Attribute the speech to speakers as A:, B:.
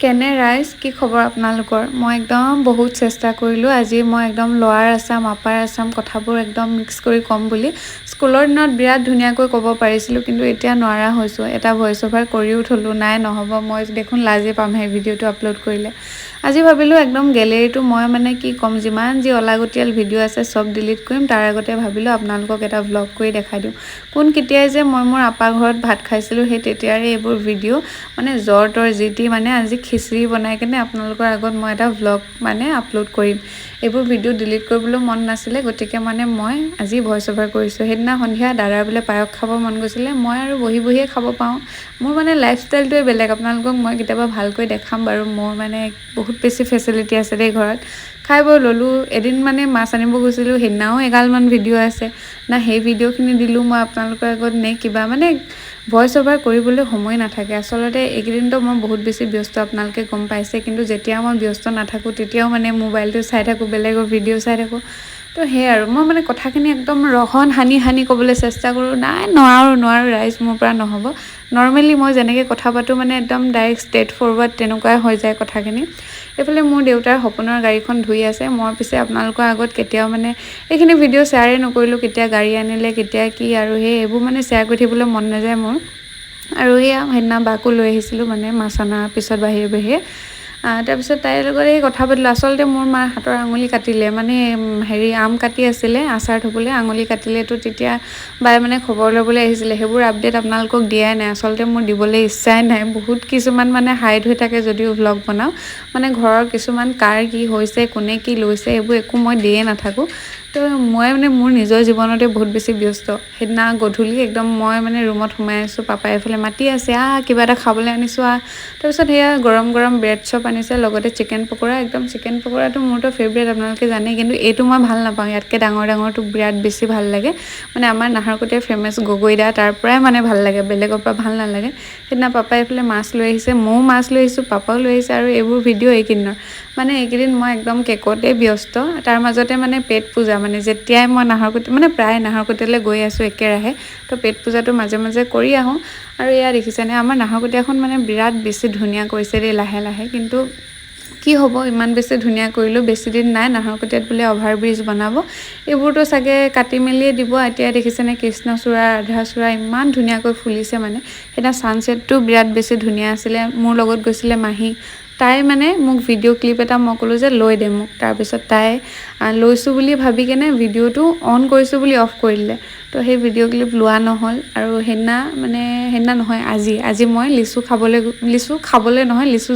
A: কেনে ৰাইজ কি খবৰ আপোনালোকৰ মই একদম বহুত চেষ্টা কৰিলোঁ আজি মই একদম লোৱাৰ আছাম আপাৰ আছাম কথাবোৰ একদম মিক্স কৰি ক'ম বুলি স্কুলৰ দিনত বিৰাট ধুনীয়াকৈ ক'ব পাৰিছিলোঁ কিন্তু এতিয়া নোৱাৰা হৈছোঁ এটা ভইচ অভাৰ কৰিও থলোঁ নাই নহ'ব মই দেখোন লাজে পাম সেই ভিডিঅ'টো আপলোড কৰিলে আজি ভাবিলোঁ একদম গেলেৰীটো মই মানে কি ক'ম যিমান যি অলাগতিয়াল ভিডিঅ' আছে চব ডিলিট কৰিম তাৰ আগতে ভাবিলোঁ আপোনালোকক এটা ভ্লগ কৰি দেখাই দিওঁ কোন কেতিয়াই যে মই মোৰ আপা ঘৰত ভাত খাইছিলোঁ সেই তেতিয়াৰে এইবোৰ ভিডিঅ' মানে জ্বৰ তৰ জিতি মানে আজি খিচিৰি বনাই কেনে আপোনালোকৰ আগত মই এটা ভ্লগ মানে আপলোড কৰিম এইবোৰ ভিডিঅ' ডিলিট কৰিবলৈ মন নাছিলে গতিকে মানে মই আজি ভইচ অভাৰ কৰিছোঁ সেইদিনা সন্ধিয়া দাদাৰ বোলে পায়স খাব মন গৈছিলে মই আৰু বহিয়ে খাব পাওঁ মোৰ মানে লাইফষ্টাইলটোৱে বেলেগ আপোনালোকক মই কেতিয়াবা ভালকৈ দেখাম বাৰু মোৰ মানে বহুত বেছি ফেচিলিটি আছে দেই ঘৰত খাই বৈ ল'লোঁ এদিন মানে মাছ আনিব গৈছিলোঁ সেইদিনাও এগালমান ভিডিঅ' আছে না সেই ভিডিঅ'খিনি দিলোঁ মই আপোনালোকৰ আগত নে কিবা মানে ভইচ অভাৰ কৰিবলৈ সময় নাথাকে আচলতে এইকেইদিনতো মই বহুত বেছি ব্যস্ত আপোনালোকে গম পাইছে কিন্তু যেতিয়া মই ব্যস্ত নাথাকোঁ তেতিয়াও মানে মোবাইলটো চাই থাকোঁ বেলেগৰ ভিডিঅ' চাই থাকোঁ তো সেই আৰু মই মানে কথাখিনি একদম ৰহন সানি ক'বলৈ চেষ্টা কৰোঁ নাই নোৱাৰোঁ ৰাইজ মোৰ পৰা নহ'ব নৰ্মেলি মই যেনেকৈ কথা পাতোঁ মানে একদম ডাইৰেক্ট ষ্ট্ৰেইট ফৰৱাৰ্ড তেনেকুৱাই হৈ যায় কথাখিনি এইফালে মোৰ দেউতাৰ সপোনৰ গাড়ীখন ধুই আছে মই পিছে আপোনালোকৰ আগত কেতিয়াও মানে এইখিনি ভিডিঅ' শ্বেয়াৰে নকৰিলোঁ কেতিয়া গাড়ী আনিলে কেতিয়া কি আৰু সেই এইবোৰ মানে শ্বেয়াৰ কৰি থাকিবলৈ মন নাযায় মোৰ আৰু এয়া সেইদিনা বাকো লৈ আহিছিলোঁ মানে মাছ অনাৰ পিছত বাহিৰে তাৰপিছত তাইৰ লগত এই কথা পাতিলোঁ আচলতে মোৰ মাৰ হাতৰ আঙুলি কাটিলে মানে হেৰি আম কাটি আছিলে আচাৰ থ'বলৈ আঙুলি কাটিলেতো তেতিয়া বাই মানে খবৰ ল'বলৈ আহিছিলে সেইবোৰ আপডেট আপোনালোকক দিয়াই নাই আচলতে মোৰ দিবলৈ ইচ্ছাই নাই বহুত কিছুমান মানে হাইড হৈ থাকে যদিও ভ্লগ বনাওঁ মানে ঘৰৰ কিছুমান কাৰ কি হৈছে কোনে কি লৈছে এইবোৰ একো মই দিয়ে নাথাকোঁ তো মই মানে মোৰ নিজৰ জীৱনতে বহুত বেছি ব্যস্ত সেইদিনা গধূলি একদম মই মানে ৰুমত সোমাই আছোঁ পাপাই এইফালে মাতি আছে কিবা এটা খাবলৈ আনিছোঁ তাৰপিছত সেয়া গৰম ব্ৰেড চপ আনিছে লগতে চিকেন পকোৰা একদম চিকেন পকোৰাটো মোৰতো ফেভৰেট আপোনালোকে জানে কিন্তু এইটো মই ভাল নাপাওঁ ইয়াতকৈ ডাঙৰটো বিৰাট বেছি ভাল লাগে মানে আমাৰ নাহৰকটীয়াৰ ফেমাছ গগৈদা তাৰ পৰাই মানে ভাল লাগে বেলেগৰ পৰা ভাল নালাগে সেইদিনা পাপাই এইফালে মাছ লৈ আহিছে ময়ো মাছ লৈ আহিছোঁ পাপাও লৈ আহিছে আৰু এইবোৰ ভিডিঅ' এইকেইদিনৰ মানে এইকেইদিন মই একদম কেকতে ব্যস্ত তাৰ মাজতে মানে পেট পূজা মানে যেতিয়াই মই নাহৰকটীয়া মানে প্ৰায় নাহৰকটীয়ালৈ গৈ আছোঁ একেৰাহে তো পেট পূজাটো মাজে কৰি আহোঁ আৰু এয়া দেখিছেনে আমাৰ নাহৰকটীয়াখন মানে বিৰাট বেছি ধুনীয়া কৰিছে দেই লাহে কিন্তু কি হ'ব ইমান বেছি ধুনীয়া কৰিলোঁ বেছি দিন নাই নাহৰকটীয়াত বোলে অভাৰব্ৰিজ বনাব এইবোৰতো চাগে কাটি মেলিয়ে দিব এতিয়া দেখিছেনে কৃষ্ণচূড়া ৰাধাচূড়া ইমান ধুনীয়াকৈ ফুলিছে মানে সেইদিনা ছানছেটটো বিৰাট বেছি ধুনীয়া আছিলে মোৰ লগত গৈছিলে মাহী তাই মানে মোক ভিডিঅ' ক্লিপ এটা মই ক'লোঁ যে লৈ দে মোক তাৰপিছত তাই লৈছোঁ বুলি ভাবি কেনে ভিডিঅ'টো অন কৰিছোঁ বুলি অফ কৰি দিলে তো সেই ভিডিঅ' ক্লিপ লোৱা নহ'ল আৰু সেইদিনা নহয় আজি মই লিচু খাবলৈ নহয় লিচু